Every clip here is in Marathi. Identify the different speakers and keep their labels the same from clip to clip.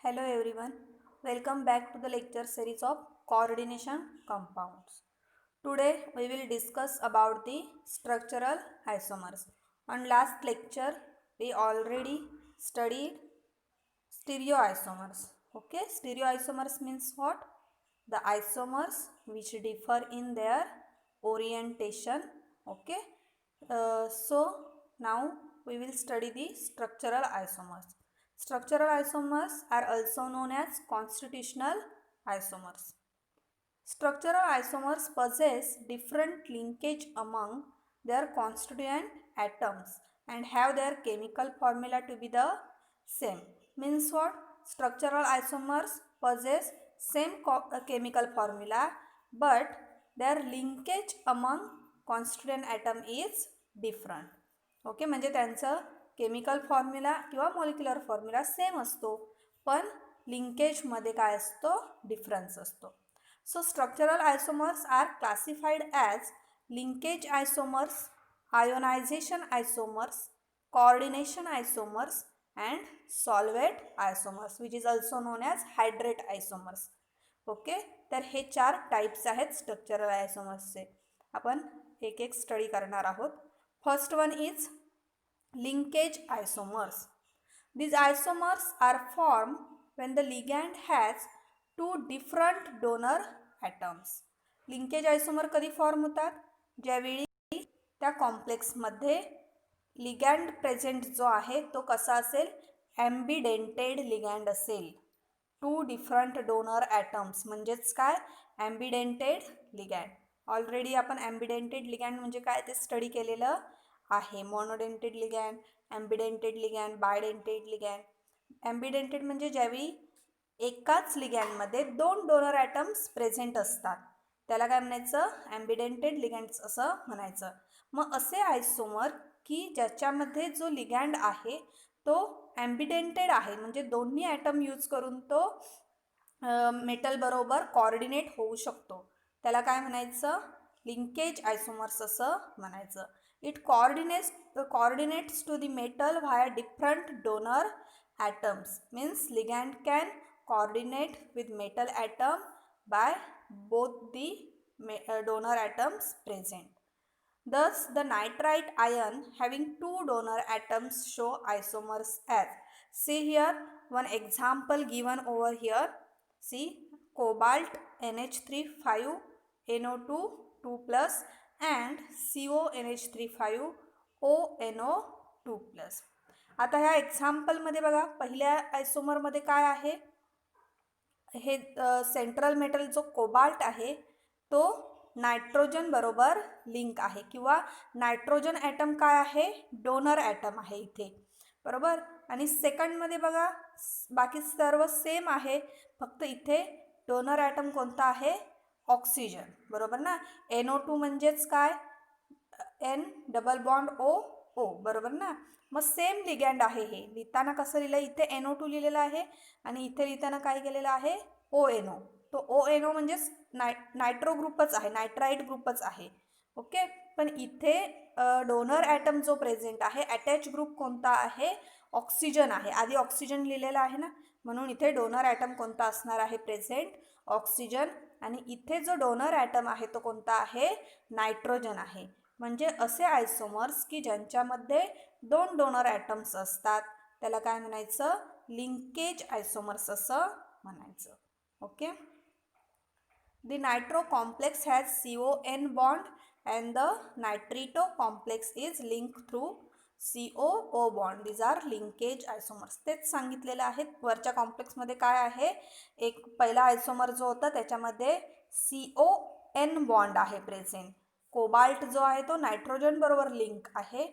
Speaker 1: Hello everyone, welcome back to the lecture series of coordination compounds. Today we will discuss about the structural isomers. On last lecture we already studied stereoisomers. Okay, stereoisomers means what? The isomers which differ in their orientation. Okay, so now we will study the structural isomers. Structural isomers are also known as constitutional isomers. Structural isomers possess different linkage among their constituent atoms and have their chemical formula to be the same. Means what? Structural isomers possess same chemical formula but their linkage among constituent atom is different. Okay, म्हणजे त्यांचं केमिकल फॉर्म्युला किंवा मॉलिक्युलर फॉर्म्युला सेम असतो पण लिंकेजमध्ये काय असतो? डिफरन्स असतो. So structural isomers are classified as linkage isomers, ionization isomers, coordination isomers and solvent isomers which is also known as hydrate isomers. Okay, तर हे 4 टाइप्स आहेत स्ट्रक्चरल आयसोमर्सचे. आपण एक एक स्टडी करणार आहोत. First one is linkage isomers. These isomers are formed when the ligand has two different donor atoms. Linkage isomer कधी फॉर्म होतात? ज्यावेळी त्या कॉम्प्लेक्समध्ये लिगॅंड प्रेझेंट जो आहे तो कसा असेल? ॲम्बिडेंटेड लिगॅंड असेल. टू डिफरंट डोनर ॲटम्स म्हणजेच काय? ॲम्बिडेंटेड लिगॅंड. ऑलरेडी आपण ॲम्बिडेंटेड लिगॅंड म्हणजे काय ते स्टडी केलेलं आहे. Monodentate ligand, ambidentate ligand, bidentate ligand. Ambidentate म्हणजे ज्यावेळी एकाच लिगॅंडमध्ये 2 डोनर ॲटम्स प्रेझेंट असतात त्याला काय म्हणायचं? ॲम्बिडेंटेड लिगॅंड्स असं म्हणायचं. मग असे आयसोमर की ज्याच्यामध्ये जो लिगॅंड आहे तो ॲम्बिडेंटेड आहे म्हणजे दोन्ही ॲटम यूज करून तो मेटल बरोबर कोऑर्डिनेट होऊ शकतो त्याला काय म्हणायचं? लिंकेज आयसोमर्स असं म्हणायचं. It coordinates to the metal via different donor atoms. Means ligand can coordinate with metal atom by both the donor atoms present. Thus, the nitrite ion having 2 donor atoms show isomers as. See here one example given over here. See cobalt NH3 5 NO2 2 plus and CONH3 5 ONO2 plus. आता ह्या एक्झाम्पलमध्ये बघा पहिल्या आयसोमरमध्ये काय आहे? हे सेंट्रल मेटल जो कोबाल्ट आहे तो नायट्रोजन बरोबर लिंक आहे किंवा नायट्रोजन ॲटम काय आहे? डोनर ॲटम आहे इथे, बरोबर. आणि सेकंडमध्ये बघा बाकी सर्व सेम आहे फक्त इथे डोनर ॲटम कोणता आहे? ऑक्सिजन, बरोबर ना. NO2 म्हणजेच काय? N डबल बॉन्ड O, बरोबर ना. मग सेम लिगॅंड आहे. हे लिहिताना कसं लिहिलं? इथे NO2 लिहिलेलं आहे आणि इथे लिहिताना काय केलेलं आहे? ONO. तो ONO म्हणजेच नायट्रो ग्रुपच आहे, नायट्राईट ग्रुपच आहे. ओके, पण इथे डोनर ॲटम जो प्रेझेंट आहे अटॅच ग्रुप कोणता आहे? ऑक्सिजन आहे. आधी ऑक्सिजन लिहिलेला आहे ना म्हणून इथे डोनर ॲटम कोणता असणार आहे प्रेझेंट? ऑक्सिजन. आणि इथे जो डोनर ॲटम आहे तो कोणता आहे? नायट्रोजन आहे. म्हणजे असे आयसोमर्स की ज्यांच्यामध्ये 2 डोनर ॲटम्स असतात त्याला काय म्हणायचं? लिंकेज आयसोमर्स असं म्हणायचं. Okay, the nitro complex has CON bond and the nitrito complex is link through COO bond. These are linkage isomers. तेच सांगितलेलं आहे वरच्या कॉम्प्लेक्समध्ये काय आहे? एक पहिला आयसोमर जो होता त्याच्यामध्ये CON बॉन्ड आहे प्रेझेंट. कोबाल्ट जो आहे तो नायट्रोजन बरोबर लिंक आहे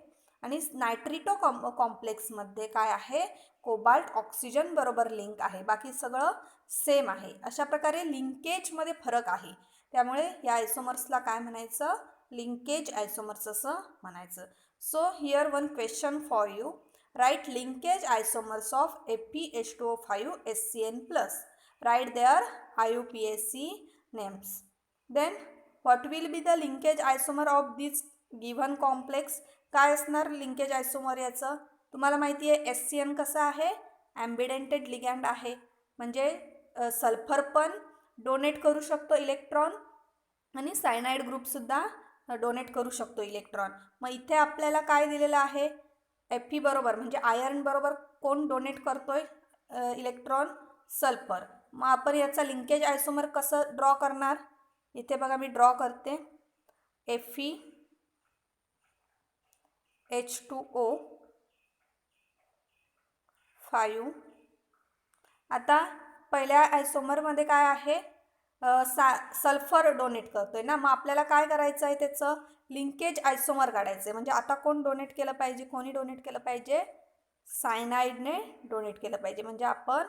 Speaker 1: आणि नायट्रिटो कॉम्प्लेक्समध्ये काय आहे? कोबाल्ट ऑक्सिजन बरोबर लिंक आहे. बाकी सगळं सेम आहे. अशा प्रकारे लिंकेजमध्ये फरक आहे त्यामुळे या आयसोमर्सला काय म्हणायचं? लिंकेज आयसोमर्स असं म्हणायचं. So here one question for you. Write linkage isomers of FeH2O5 SCN+. Write their IUPAC names. Then what will be the linkage isomer of this given complex? काय असणार लिंकेज आयसोमर याचं? तुम्हाला माहिती आहे SCN कसं आहे? ॲम्बिडेंटेड लिगॅंड आहे. म्हणजे सल्फर पण डोनेट करू शकतो इलेक्ट्रॉन आणि सायनाइड ग्रुपसुद्धा डोनेट करू शकतो इलेक्ट्रॉन. मग इथे आपल्याला काय दिलेलं आहे, Fe बरोबर म्हणजे आयर्न बरोबर कोण डोनेट करतोय इलेक्ट्रॉन, सल्फर. मग आपण याचा लिंकेज आयसोमर कसं ड्रॉ करणार, इथे बघा मी ड्रॉ करते. FeH2O 5. आता पहिल्या आयसोमरमध्ये काय आहे, सल्फर डोनेट करतोय ना, मग आपल्याला काय करायचं आहे, त्याचं लिंकेज आयसोमर काढायचं आहे. म्हणजे आता कोण डोनेट केलं पाहिजे, कोणी डोनेट केलं पाहिजे, सायनाइडने डोनेट केलं पाहिजे. म्हणजे आपण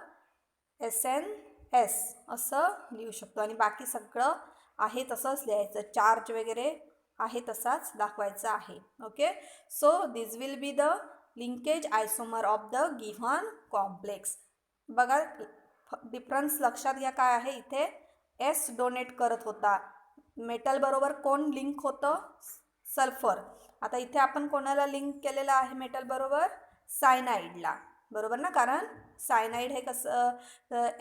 Speaker 1: SNS असं लिहू शकतो आणि बाकी सगळं आहे तसंच लिहायचं, चार्ज वगैरे आहे तसाच दाखवायचा आहे. Okay, so this will be the linkage isomer of the given complex. बघा डिफरन्स लक्षात घ्या काय आहे, इथे S डोनेट करत होता मेटल बरोबर, कोण लिंक होतं, सल्फर. आता इथे आपण कोणाला लिंक केलेलं आहे मेटल बरोबर, सायनाइडला, बरोबर ना, कारण सायनाइड हे कसं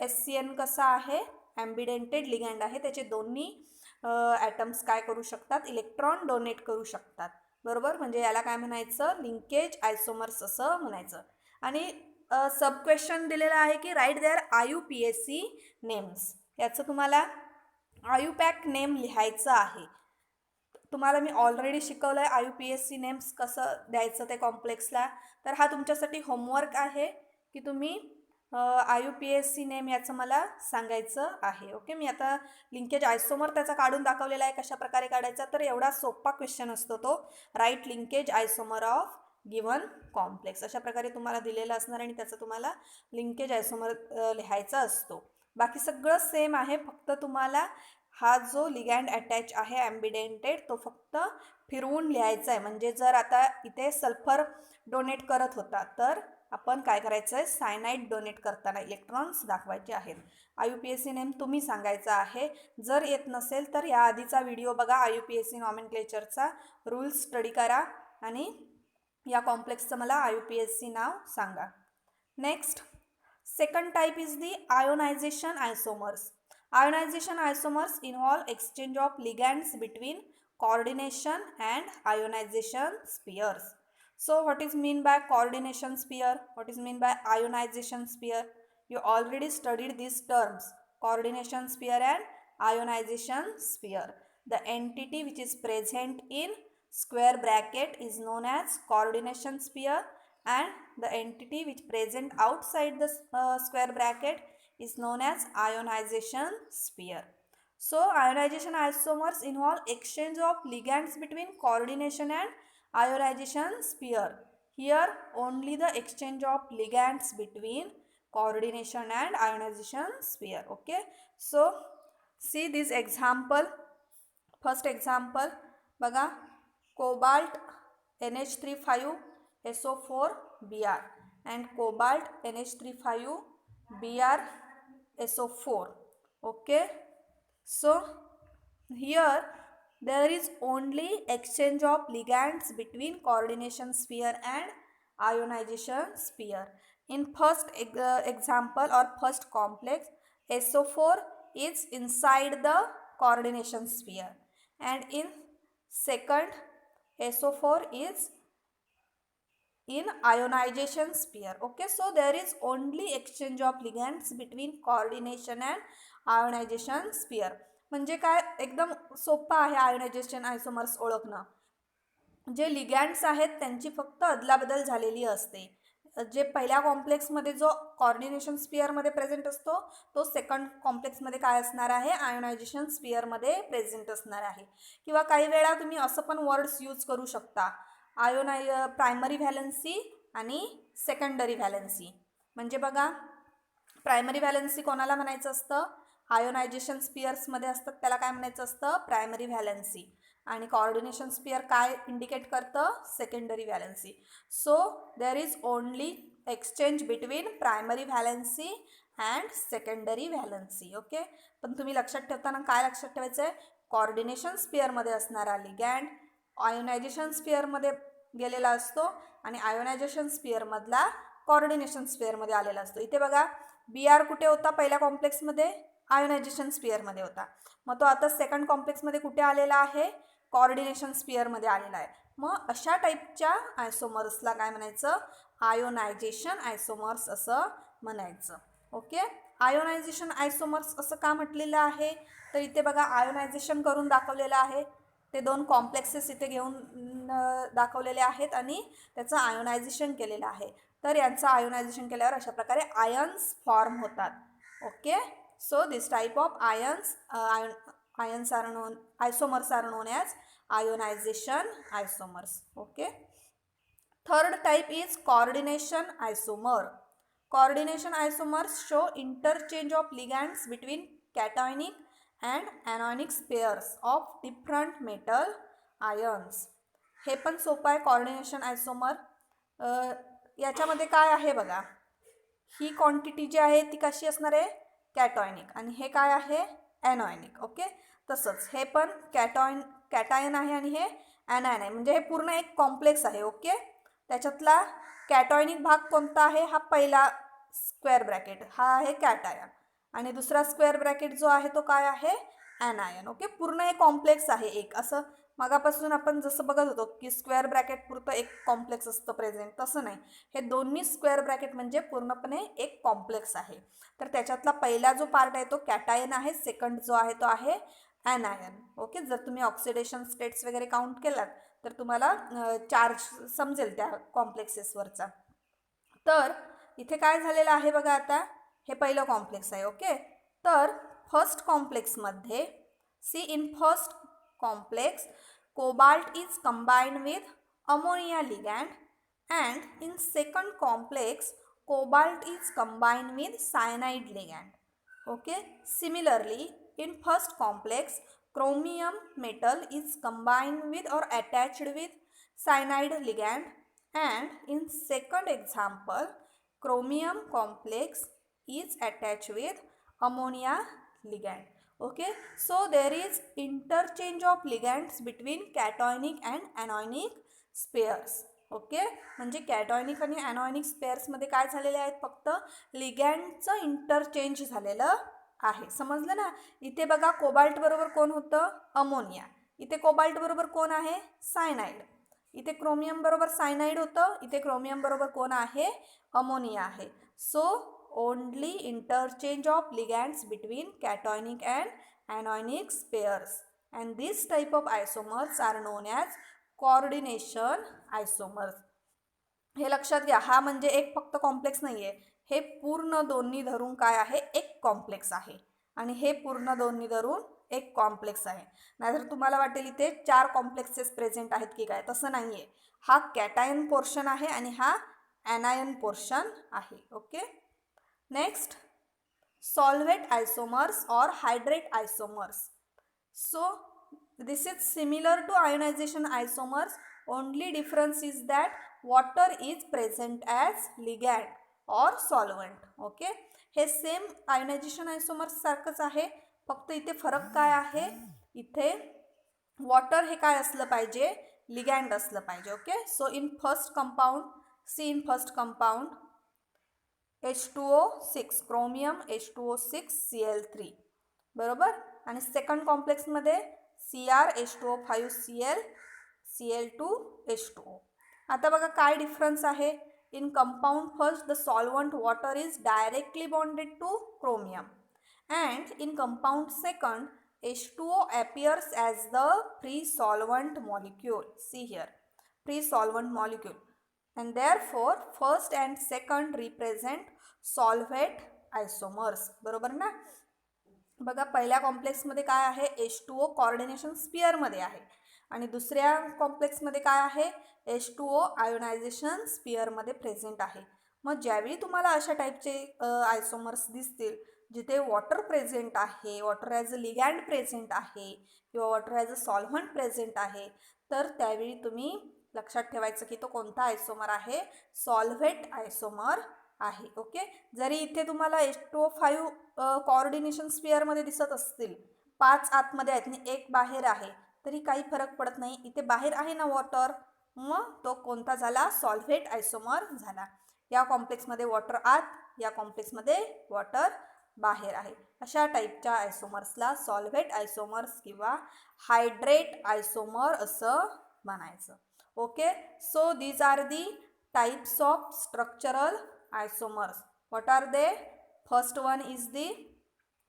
Speaker 1: SCN कसं आहे, ॲम्बिडेंटेड लिगँड आहे, त्याचे दोन्ही ॲटम्स काय करू शकतात, इलेक्ट्रॉन डोनेट करू शकतात, बरोबर. म्हणजे याला काय म्हणायचं, लिंकेज आयसोमर्स असं म्हणायचं. आणि सब क्वेश्चन दिलेला आहे की राईट देअर IUPAC नेम्स. याचं तुम्हाला IUPAC नेम लिहायचं आहे. तुम्हाला मी ऑलरेडी शिकवलं आहे IUPAC नेम्स कसं द्यायचं ते कॉम्प्लेक्सला. तर हा तुमच्यासाठी होमवर्क आहे की तुम्ही IUPAC नेम याचं मला सांगायचं आहे. ओके, मी आता लिंकेज आयसोमर त्याचा काढून दाखवलेला आहे कशा प्रकारे काढायचा. तर एवढा सोपा क्वेश्चन असतो तो, write linkage isomer of given complex. अशा प्रकारे तुम्हाला दिलेलं असणार आणि त्याचं तुम्हाला लिंकेज आयसोमर लिहायचा असतो. बाकी सगळं सेम आहे, फक्त तुम्हाला हा जो लिगँड अटॅच आहे ॲम्बिडेंटेड तो फक्त फिरवून लिहायचा आहे. म्हणजे जर आता इथे सल्फर डोनेट करत होता तर आपण काय करायचं आहे, सायनाइड डोनेट करताना इलेक्ट्रॉन्स दाखवायचे आहेत. IUPAC नेम तुम्ही सांगायचा आहे. जर येत नसेल तर या आधीचा व्हिडिओ बघा, IUPAC नॉमेनक्लेचरचा रूल्स स्टडी करा आणि या कॉम्प्लेक्सचं मला IUPAC नाव सांगा. Next, second type is the ionization isomers. Ionization isomers involve exchange of ligands between coordination and ionization spheres. So what is mean by coordination sphere? What is mean by ionization sphere? You already studied these terms, coordination sphere and ionization sphere. The entity which is present in square bracket is known as coordination sphere, and the entity which present outside the square bracket is known as ionization sphere. So ionization isomers involve exchange of ligands between coordination and ionization sphere. Here only the exchange of ligands between coordination and ionization sphere. Okay, so see this example. First example बघा, cobalt NH35 SO4 Br and cobalt NH35 Br SO4. Okay, so here there is only exchange of ligands between coordination sphere and ionization sphere. In first example or first complex, SO4 is inside the coordination sphere, and in second SO4 is in ionization sphere. Okay, so there is only exchange of ligands between coordination and ionization sphere. म्हणजे काय, एकदम सोपं आहे आयोनायझेशन आयसोमर्स ओळखणं. जे लिगँड्स आहेत त्यांची फक्त अदलाबदल झालेली असते. जे पहिल्या कॉम्प्लेक्समध्ये जो कोऑर्डिनेशन स्पिअरमध्ये प्रेझेंट असतो तो सेकंड कॉम्प्लेक्समध्ये काय असणार आहे, आयोनायझेशन स्पिअरमध्ये प्रेझेंट असणार आहे. किंवा काही वेळा तुम्ही असं पण वर्ड्स यूज करू शकता, प्रायमरी व्हॅलन्सी आणि सेकंडरी व्हॅलन्सी. म्हणजे बघा, प्रायमरी व्हॅलन्सी कोणाला म्हणायचं असतं, आयोनायझेशन स्पिअर्समध्ये असतात त्याला काय म्हणायचं असतं, प्रायमरी व्हॅलन्सी. आणि कोऑर्डिनेशन स्पिअर काय इंडिकेट करतं, secondary valency. So there is only exchange between primary valency and secondary valency. Okay, पण तुम्ही लक्षात ठेवताना काय लक्षात ठेवायचं आहे, कोऑर्डिनेशन स्पिअरमध्ये असणारा लिगँड आयोनायझेशन स्पिअरमध्ये गेलेला असतो आणि आयोनायझेशन स्पिअरमधला कोऑर्डिनेशन स्पिअरमध्ये आलेला असतो. इथे बघा Br कुठे होता पहिल्या कॉम्प्लेक्समध्ये? आयोनायझेशन स्पिअरमध्ये होता. मग तो आता सेकंड कॉम्प्लेक्समध्ये कुठे आलेला आहे? कोऑर्डिनेशन स्पिअरमध्ये आलेला आहे. मग अशा टाईपच्या आयसोमर्सला काय म्हणायचं? आयोनायझेशन आयसोमर्स असं म्हणायचं. ओके, आयोनायझेशन आयसोमर्स असं का म्हटलेलं आहे? तर इथे बघा आयोनायझेशन करून दाखवलेलं आहे. ते 2 कॉम्प्लेक्सेस इथे घेऊन दाखवलेले आहेत आणि त्याचं आयोनायझेशन केलेलं आहे. तर यांचं आयोनायझेशन केल्यावर अशा प्रकारे आयन्स फॉर्म होतात. Okay, so this type of ions are known, isomers are known as ionization isomers. Okay, third type is coordination isomer. Coordination isomers show interchange of ligands between cationic and anionic pairs of different metal ions. हे पण सोपं आहे coordination isomer. याच्यामध्ये काय आहे बघा, ही क्वांटिटी जी आहे ती कशी असणार आहे? कॅटॉयनिक, आणि हे काय आहे? ॲनॉयनिक. ओके, तसंच हे पण कॅटायन आहे आणि हे ॲनायन आहे, म्हणजे हे पूर्ण एक कॉम्प्लेक्स आहे. ओके, त्याच्यातला कॅटॉयनिक भाग कोणता आहे? हा पहिला स्क्वेअर ब्रॅकेट हा आहे कॅटायन, आणि दुसरा स्क्वेअर ब्रॅकेट जो आहे तो काय आहे? ॲनायन. ओके, पूर्ण हे कॉम्प्लेक्स आहे एक. असं मागापासून आपण जसं बघत होतो की स्क्वेअर ब्रॅकेट पुरतं एक कॉम्प्लेक्स असतं प्रेझेंट, तसं नाही, हे दोन्ही स्क्वेअर ब्रॅकेट म्हणजे पूर्णपणे एक कॉम्प्लेक्स आहे. तर त्याच्यातला पहिला जो पार्ट आहे तो कॅटायन आहे, सेकंड जो आहे तो आहे ॲनायन. ओके, जर तुम्ही ऑक्सिडेशन स्टेट्स वगैरे काउंट केलात तर तुम्हाला चार्ज समजेल त्या कॉम्प्लेक्सेसवरचा. तर इथे काय झालेलं आहे बघा, आता हे पहिलं कॉम्प्लेक्स आहे. ओके, तर फर्स्ट कॉम्प्लेक्समध्ये see in first complex cobalt is combined with ammonia ligand and in second complex cobalt is combined with cyanide ligand. Okay, similarly in first complex chromium metal is combined with or attached with cyanide ligand and in second example chromium complex is attached with ammonia ligand. Okay, so there is interchange of ligands between cationic and anionic pairs. Okay, म्हणजे कॅटॉयनिक आणि ॲनॉयनिक स्पेअर्समध्ये काय झालेले आहेत? फक्त लिगँडचं इंटरचेंज झालेलं आहे. समजलं ना? इथे बघा कोबाल्ट बरोबर कोण होतं? अमोनिया. इथे कोबाल्ट बरोबर कोण आहे? सायनाइड. इथे क्रोमियम बरोबर सायनाइड होतं, इथे क्रोमियम बरोबर कोण आहे? अमोनिया आहे. So only interchange of ligands between cationic and anionic pairs, and this type of isomers are known as coordination isomers. हे लक्षात घ्या, हा म्हणजे एक फक्त कॉम्प्लेक्स नाही आहे, हे पूर्ण दोन्ही धरून काय आहे? एक कॉम्प्लेक्स आहे, आणि हे पूर्ण दोन्ही धरून एक कॉम्प्लेक्स आहे. नाहीतर तुम्हाला वाटेल इथे 4 कॉम्प्लेक्सेस प्रेझेंट आहेत की काय, तसं नाही आहे. हा कॅटायन पोर्शन आहे आणि हा ॲनायन पोर्शन आहे. Okay, next solvent isomers or hydrate isomers. So this is similar to ionization isomers, only difference is that water is present as ligand or solvent. Okay, हे सेम आयोनायझेशन आयसोमर्स सारखंच आहे, फक्त इथे फरक काय आहे? इथे वॉटर हे काय असलं पाहिजे? लिगँड असलं पाहिजे. Okay, so in first compound see in first compound H2O6 chromium H2O6 Cl3 बरोबर, आणि सेकंड कॉम्प्लेक्समध्ये CrH2O5Cl Cl2H2O. आता बघा काय डिफरन्स आहे? In compound first the solvent water is directly bonded two chromium, and in compound second H2O appears as the free solvent molecule. See here, free solvent molecule, and therefore first and second represent solvent isomers. बरोबर ना? बघा पहिल्या कॉम्प्लेक्समध्ये काय आहे? H2O कोऑर्डिनेशन स्पिअरमध्ये आहे, आणि दुसऱ्या कॉम्प्लेक्समध्ये काय आहे? H2O आयोनायझेशन स्पिअरमध्ये प्रेझेंट आहे. मग ज्यावेळी तुम्हाला अशा टाईपचे आयसोमर्स दिसतील जिथे वॉटर प्रेझेंट आहे, water as a ligand present आहे, किंवा water as a solvent present आहे, तर त्यावेळी तुम्ही लक्षात ठेवायचं की तो कोणता आयसोमर आहे? सॉल्व्हेट आयसोमर आहे. ओके, जरी इथे तुम्हाला H2O5 कोऑर्डिनेशन स्पिअरमध्ये दिसत असतील, 5 आतमध्ये आहेत आणि 1 बाहेर आहे, तरी काही फरक पडत नाही. इथे बाहेर आहे ना वॉटर, मग तो कोणता झाला? सॉल्व्हेट आयसोमर झाला. या कॉम्प्लेक्समध्ये वॉटर आत या कॉम्प्लेक्समध्ये वॉटर बाहेर आहे. अशा टाईपच्या आयसोमर्सला सॉल्व्हेट आयसोमर्स किंवा हायड्रेट आयसोमर असं म्हणायचं. Okay, so these are the types of structural isomers. What are they? First one is the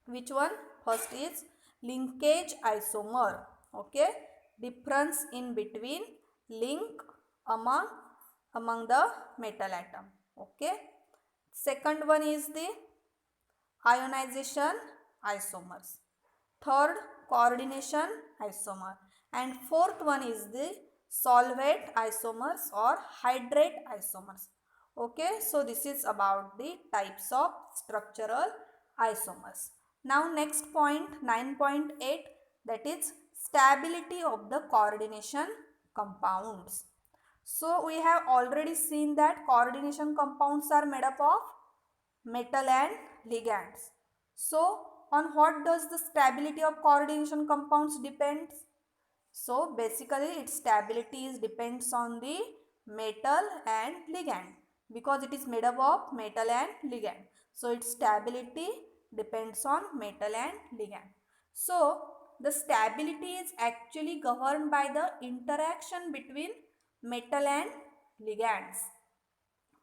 Speaker 1: which one? First is linkage isomer. Okay, difference in between link among the metal atom. Okay, second one is the ionization isomers. Third, coordination isomer, and fourth one is the solvate isomers or hydrate isomers. Okay, so this is about the types of structural isomers. Now next point 9.8, that is stability of the coordination compounds. So we have already seen that coordination compounds are made up of metal and ligands. So on what does the stability of coordination compounds depends? So basically its stability depends on the metal and ligand, because it is made up of metal and ligand. So its stability depends on metal and ligand. So the stability is actually governed by the interaction between metal and ligands.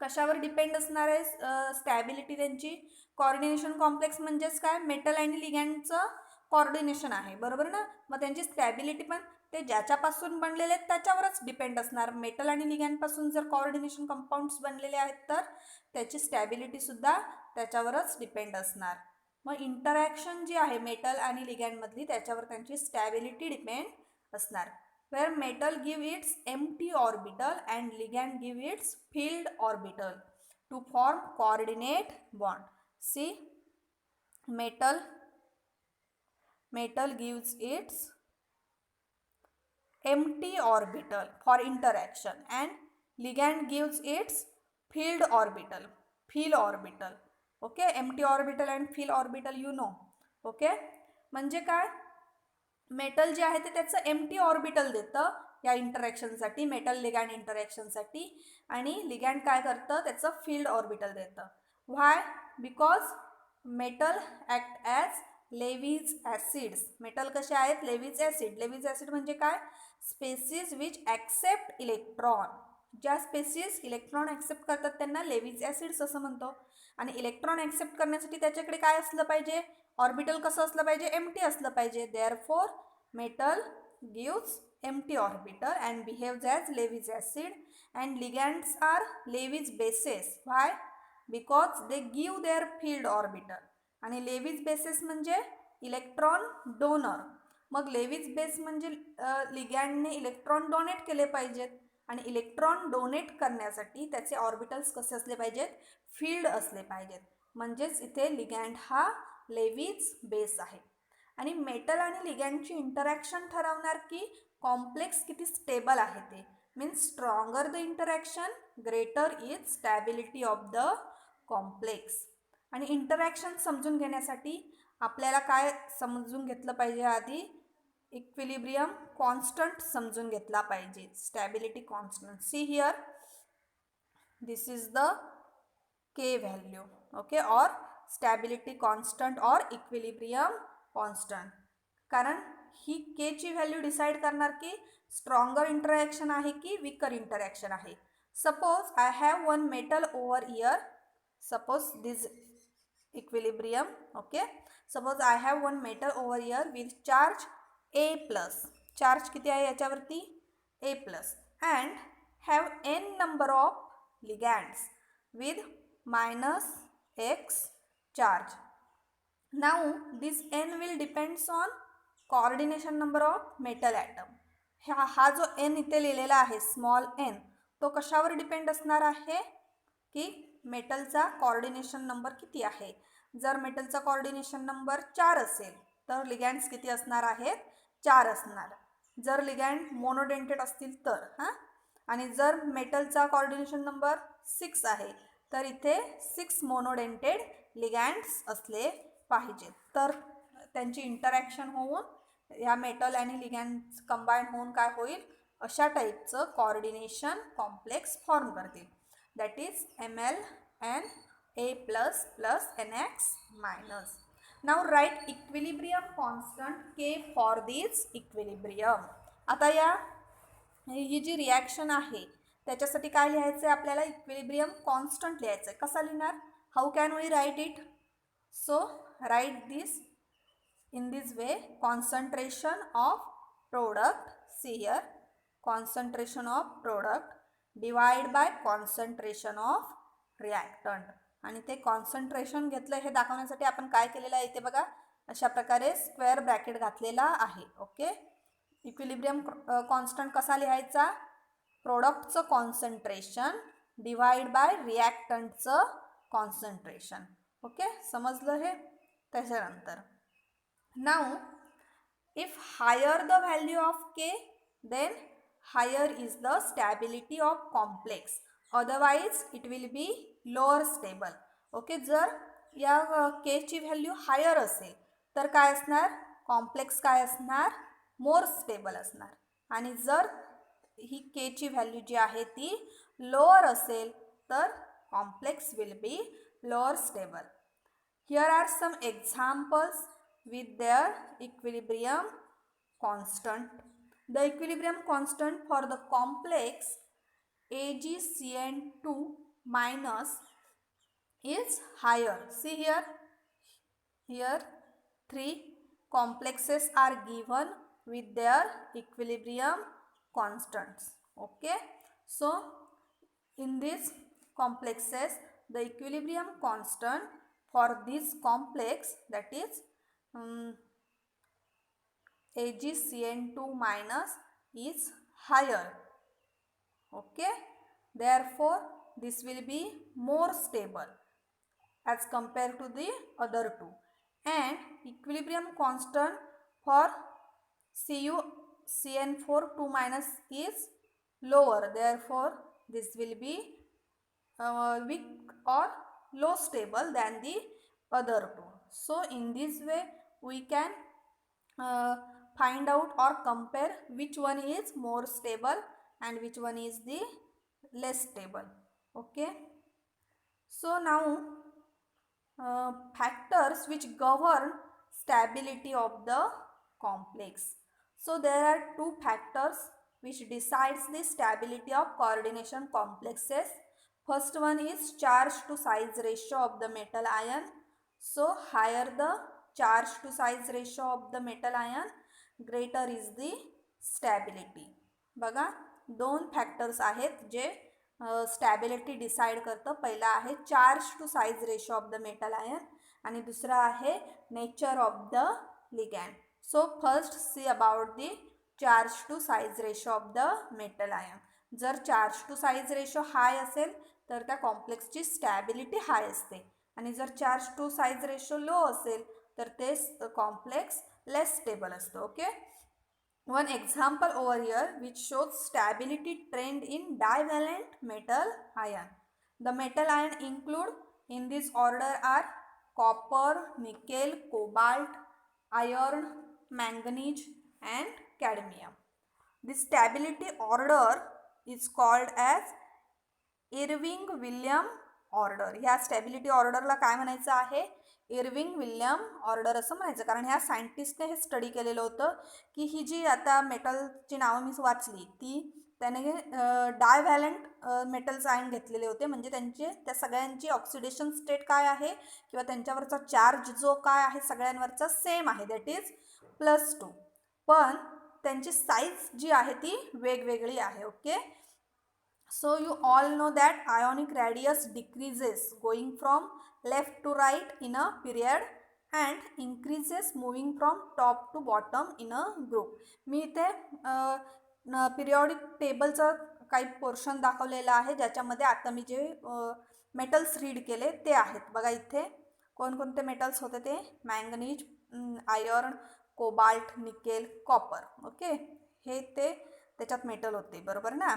Speaker 1: कशावर डिपेंड असणार आहे स्टॅबिलिटी त्यांची? कोऑर्डिनेशन कॉम्प्लेक्स म्हणजेच काय? मेटल आणि लिगँडचं कोऑर्डिनेशन आहे, बरोबर ना? मग त्यांची स्टॅबिलिटी पण ते ज्याच्यापासून बनलेले आहेत त्याच्यावरच डिपेंड असणार. मेटल आणि लिगँडपासून जर कोऑर्डिनेशन कंपाऊंड्स बनलेले आहेत तर त्याची स्टॅबिलिटीसुद्धा त्याच्यावरच डिपेंड असणार. मग इंटरॅक्शन जी आहे मेटल आणि लिगँडमधली त्याच्यावर त्यांची स्टॅबिलिटी डिपेंड असणार. Where metal give its empty orbital and ligand give its filled orbital to form coordinate bond. See, metal gives its empty orbital for interaction and ligand gives its filled orbital. Okay, empty orbital and filled orbital you know. Okay, म्हणजे काय? मेटल जे आहे ते त्याचं एम्प्टी ऑर्बिटल देतं या इंटरॅक्शनसाठी, मेटल लिगँड इंटरॅक्शनसाठी, आणि लिगँड काय करतं? त्याचं फील्ड ऑर्बिटल देतं. Why? Because metal act as Lewis acids. Metal कसे आहेत? Lewis acid. लेविज ॲसिड म्हणजे काय? Species which accept electron. ज्या स्पेसिस इलेक्ट्रॉन ॲक्सेप्ट करतात त्यांना लेविज ॲसिड्स असं म्हणतो. आणि इलेक्ट्रॉन ॲक्सेप्ट करण्यासाठी त्याच्याकडे काय असलं पाहिजे? ऑर्बिटल कसं असलं पाहिजे? एम्प्टी असलं पाहिजे. Therefore metal gives empty orbital and behaves as Lewis acid, and ligands are Lewis bases. Why? Because they give their filled orbital. आणि लेविज बेसेस म्हणजे इलेक्ट्रॉन डोनर. मग लेविज बेस म्हणजे लिगँडने इलेक्ट्रॉन डोनेट केले पाहिजेत, आणि इलेक्ट्रॉन डोनेट करण्यासाठी त्याचे ऑर्बिटल्स कसे असले पाहिजेत? फील्ड असले पाहिजेत. म्हणजेच इथे लिगँड हा लेविज बेस आहे. आणि मेटल आणि लिगँडची इंटरॅक्शन ठरवणार की कॉम्प्लेक्स किती स्टेबल आहे ते. Means stronger the interaction greater is stability of the complex. आणि इंटरॅक्शन समजून घेण्यासाठी आपल्याला काय समजून घेतलं पाहिजे? आधी इक्विलिब्रियम कॉन्स्टंट समजून घेतला पाहिजे. Stability constant. See here, this is the K value. Okay, or stability constant or equilibrium constant. कारण ही के ची व्हॅल्यू डिसाईड करणार की स्ट्रॉंगर इंटरॅक्शन आहे की वीकर इंटरॅक्शन आहे. Suppose I have one metal over here. Suppose this equilibrium. Okay, suppose I have one metal over here with charge A plus. Charge किती आहे याच्यावरती? A plus. And have N number of ligands with -x charge. Now this n will depends on coordination number of metal atom. हा जो n इथे लिहिलेला आहे स्मॉल n, तो कशावर डिपेंड असणार आहे? की मेटलचा कोऑर्डिनेशन नंबर किती आहे. जर मेटलचा कोऑर्डिनेशन नंबर 4 असेल तर लिगँड्स किती असणार आहेत? 4 असणार. जर लिगँड मोनोडेंटेड असतील तर. आणि जर मेटलचा कोऑर्डिनेशन नंबर 6 आहे तर इथे 6 मोनोडेंटेड लिगँड्स असले पाहिजेत. तर त्यांची इंटरॅक्शन होऊन या मेटल आणि लिगँड्स कंबाईन होऊन काय होईल? अशा टाईपचं कोऑर्डिनेशन कॉम्प्लेक्स फॉर्म करतील. That is MlNO. A plus plus NX minus. Now write equilibrium constant K for this equilibrium. आता या ही जी रिॲक्शन आहे त्याच्यासाठी काय लिहायचं आहे आपल्याला, इक्विलिब्रियम कॉन्स्टंट लिहायचं आहे. कसा लिहिणार, how can we write it? So write this in this way, concentration of product, see here, concentration of product divide by concentration of reactant. आणि ते कॉन्सन्ट्रेशन घेतलं हे दाखवण्यासाठी आपण काय केलेलं आहे इथे बघा, अशा प्रकारे स्क्वेअर ब्रॅकेट घातलेला आहे. ओके, इक्विलिब्रियम कॉन्स्टंट कसा लिहायचा, प्रोडक्टचं कॉन्सन्ट्रेशन डिवाइड बाय रिॲक्टंटचं कॉन्सन्ट्रेशन. ओके, समजलं हे. त्याच्यानंतर now if higher the value of K, then higher is the stability of complex, otherwise it will be lower stable. Okay, जर या K ची व्हॅल्यू हायर असेल तर काय असणार, कॉम्प्लेक्स काय असणार, मोर स्टेबल असणार. आणि जर ही K ची व्हॅल्यू जी आहे ती लोअर असेल तर complex will be lower stable. Here are some examples with their equilibrium constant. The equilibrium constant for the complex AgCN2 minus is higher. See here, here 3 complexes are given with their equilibrium constants. Okay, so in these complexes the equilibrium constant for this complex, that is AgCN2 minus is higher. Okay, therefore this will be more stable as compared to the other two. And equilibrium constant for CuCN4 2 minus is lower, therefore this will be weak or low stable than the other two. So in this way we can find out or compare which one is more stable and which one is the less stable. Okay, so now factors which govern stability of the complex. So there are two factors which decides the stability of coordination complexes. First one is charge to size ratio of the metal ion. So higher the charge to size ratio of the metal ion, greater is the stability. बघा, दोन फॅक्टर्स आहेत जे स्टॅबिलिटी डिसाइड करतं. पहिला आहे charge to size ratio of the metal ion आणि दुसरा आहे nature of the ligand. So first see about the charge to size ratio of the metal ion. जर charge to size ratio high असेल तर त्या कॉम्प्लेक्सची स्टॅबिलिटी हाय असते आणि जर charge to size ratio low असेल तर ते कॉम्प्लेक्स लेस स्टेबल असतं. Okay, one example over here which shows stability trend in डायव्हॅलेंट metal ion. The metal ion include in this order are copper, nickel, cobalt, iron, manganese and cadmium. The stability order is called as Irving William order. ह्या स्टॅबिलिटी ऑर्डरला काय म्हणायचं आहे, इर्विंग-विल्यम ऑर्डर असं म्हणायचं. कारण ह्या सायंटिस्टने हे स्टडी केलेलं होतं की ही जी आता मेटलची नावं मी वाचली ती त्याने डायव्हॅलंट मेटल्स आयन घेतलेले होते. म्हणजे त्या सगळ्यांची ऑक्सिडेशन स्टेट काय आहे किंवा त्यांच्यावरचा चार्ज जो काय आहे सगळ्यांवरचा सेम आहे, दॅट इज +2. पण त्यांची साईज जी आहे ती वेगवेगळी आहे. Okay, so you all know that ionic radius decreases going from left to right in a period and increases moving from top to bottom in a group. मी इथे पिरियॉडिक टेबलचं काही पोर्शन दाखवलेलं आहे ज्याच्यामध्ये आता मी जे मेटल्स रीड केले ते आहेत. बघा इथे कोणकोणते मेटल्स होते ते, manganese, iron, cobalt, nickel, copper. Okay, हे ते त्याच्यात मेटल होते, बरोबर ना.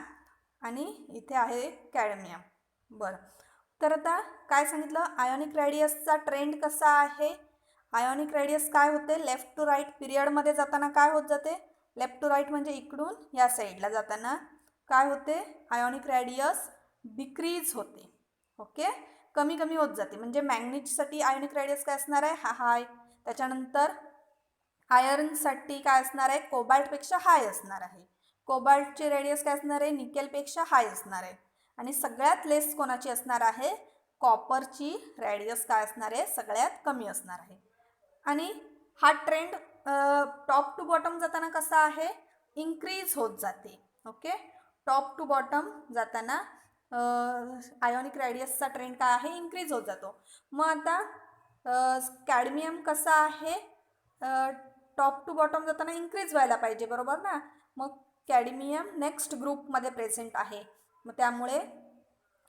Speaker 1: आणि इथे आहे कॅडमियम. बरं, तर आता काय सांगितलं, आयोनिक रेडियसचा ट्रेंड कसा आहे. आयोनिक रेडियस काय होते, लेफ्ट टू राईट पिरियडमध्ये जाताना काय होत जाते, लेफ्ट टू राईट म्हणजे इकडून या साईडला जाताना काय होते, आयोनिक रेडियस डिक्रीज होते. ओके, कमी कमी होत जाते. म्हणजे मॅग्नीजसाठी आयोनिक रेडियस काय असणार आहे, हा हाय. त्याच्यानंतर आयर्नसाठी काय असणार आहे, कोबाल्टपेक्षा हाय असणार आहे. कोबाल्टची रेडियस काय असणार आहे, निकेलपेक्षा हाय असणार आहे. आणि सगळ्यात लेस कोणाची असणार आहे, कॉपरची रेडियस काय असणार आहे, सगळ्यात कमी असणार आहे. आणि हा ट्रेंड टॉप टू बॉटम जाताना कसा आहे, इन्क्रीज होत जाते. ओके, टॉप टू बॉटम जाताना आयोनिक रेडियसचा ट्रेंड काय आहे, इन्क्रीज होत जातो. मग आता कॅडमियम कसा आहे, टॉप टू बॉटम जाताना इन्क्रीज व्हायला पाहिजे, बरोबर ना. मग कॅडमियम नेक्स्ट ग्रुपमध्ये प्रेझेंट आहे. मग त्यामुळे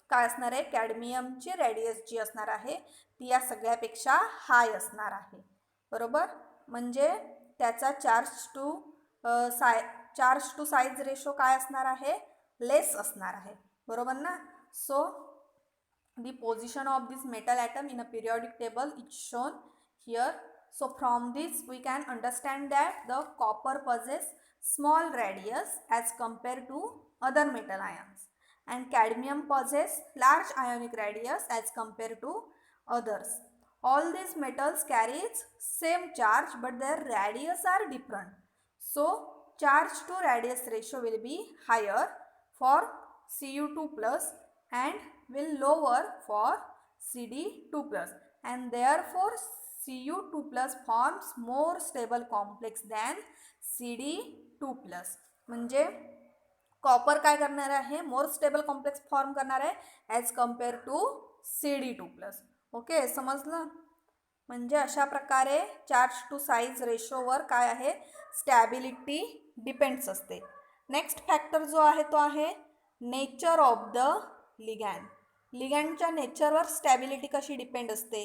Speaker 1: काय असणार आहे, कॅडमियमची रेडियस जी असणार आहे ती या सगळ्यापेक्षा हाय असणार आहे, बरोबर. म्हणजे त्याचा चार्ज टू साईज रेशो काय असणार आहे, लेस असणार आहे, बरोबर ना. So the position of this metal atom in a periodic table is shown here. So from this we can understand that the copper possesses small radius as compared to other metal ions, and cadmium possesses large ionic radius as compared to others. All these metals carries same charge but their radius are different. So charge to radius ratio will be higher for Cu2 plus and will lower for Cd2 plus, and therefore Cu2 plus forms more stable complex than Cd2 plus. म्हणजे कॉपर काय करणार आहे, मोर स्टेबल कॉम्प्लेक्स फॉर्म करणार आहे as compare to Cd2 plus. Okay, समजलं. म्हणजे अशा प्रकारे चार्ज टू साईज रेशोवर काय आहे, स्टॅबिलिटी डिपेंड्स असते. नेक्स्ट फॅक्टर जो आहे तो आहे नेचर ऑफ द लिगॅन्ड. लिगॅन्डच्या नेचरवर स्टॅबिलिटी कशी डिपेंड असते.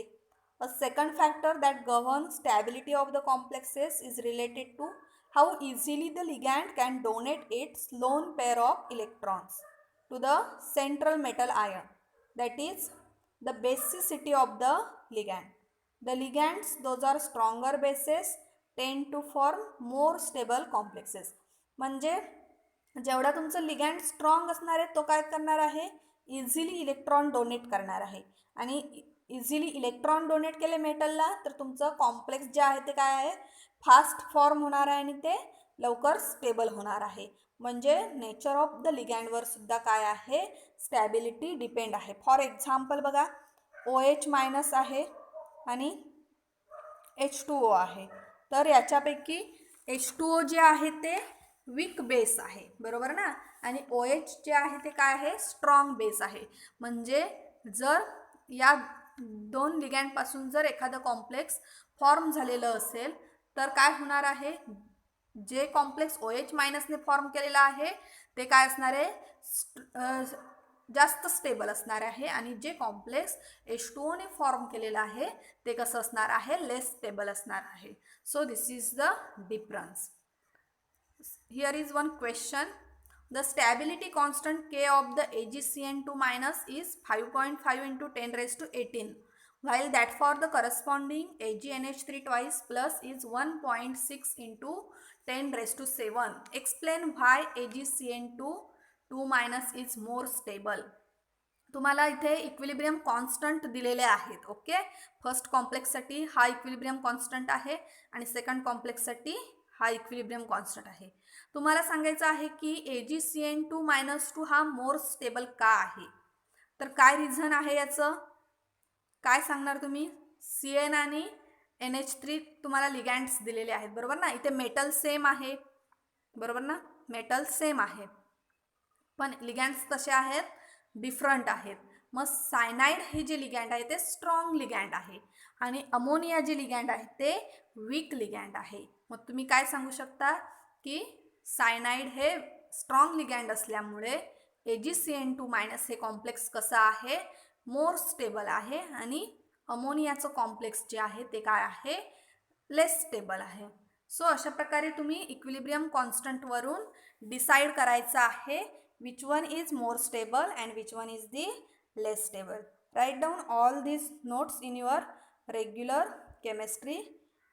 Speaker 1: A second factor that govern stability of the complexes is related to how easily the ligand can donate its lone pair of electrons to the central metal ion, that is the basicity of the ligand. The ligands, those are stronger bases, tend to form more stable complexes. म्हणजे जेवढा तुमचं लिगॅन्ड स्ट्रॉंग असणार आहे तो काय करणार आहे, इझिली इलेक्ट्रॉन डोनेट करणार आहे. आणि इझिली इलेक्ट्रॉन डोनेट केले मेटलला तर तुमचं कॉम्प्लेक्स जे आहे ते काय आहे, फास्ट फॉर्म होणार आहे आणि ते लवकर स्टेबल होणार आहे. म्हणजे नेचर ऑफ द लिगॅन्डवर सुद्धा काय आहे, स्टॅबिलिटी डिपेंड आहे. फॉर एक्झाम्पल बघा, OH मायनस आहे आणि H2O आहे. तर याच्यापैकी H2O जे आहे ते वीक बेस आहे, बरोबर ना. आणि OH जे आहे ते काय आहे, स्ट्रॉंग बेस आहे. म्हणजे जर या दोन लिगॅन्डपासून जर एखादं कॉम्प्लेक्स फॉर्म झालेलं असेल तर काय होणार आहे, जे कॉम्प्लेक्स OH मायनसने फॉर्म केलेलं आहे ते काय असणार आहे, जास्त स्टेबल असणार आहे. आणि जे कॉम्प्लेक्स H2O ने फॉर्म केलेलं आहे ते कसं असणार आहे, लेस स्टेबल असणार आहे. So this is the difference. Here is one question. The stability constant K of the AgCN2 minus is 5.5 into 10 raised to 18, while that for the corresponding AgNH3 twice plus is 1.6 into 10 raised to 7. Explain why AgCN2 2 minus is more stable. तुम्हाला इथे इक्विलिब्रियम कॉन्स्टंट दिलेले आहेत. ओके, फर्स्ट कॉम्प्लेक्ससाठी हा इक्विलिब्रियम कॉन्स्टंट आहे आणि सेकंड कॉम्प्लेक्ससाठी हा इक्विलिब्रियम कॉन्स्टंट आहे. तुम्हाला सांगायचं आहे की AgCN2 मायनस 2 हा मोर स्टेबल का आहे. तर काय रिझन आहे याचं, काय सांगणार तुम्ही. CN आणि NH3 तुम्हाला लिगॅन्ड्स दिलेले आहेत, बरोबर ना. इथे मेटल सेम आहे, बरोबर ना, मेटल सेम आहे पण लिगॅन्ड्स कसे आहेत, डिफरंट आहेत. मग सायनाइड हे जे लिगॅन्ड आहे ते स्ट्रॉंग लिगॅन्ड आहे आणि अमोनिया जे लिगॅन्ड आहे ते वीक लिगॅन्ड आहे. मग तुम्ही काय सांगू शकता की सायनाइड हे स्ट्रॉंग लिगॅन्ड असल्यामुळे AgCN2 मायनस हे कॉम्प्लेक्स कसं आहे, मोर स्टेबल आहे. आणि अमोनियाचं कॉम्प्लेक्स जे आहे ते काय आहे, लेस स्टेबल आहे. सो अशा प्रकारे तुम्ही इक्विलिब्रियम कॉन्स्टंटवरून डिसाइड करायचं आहे which one is more stable and which one is the less stable. Write down all these notes in your regular chemistry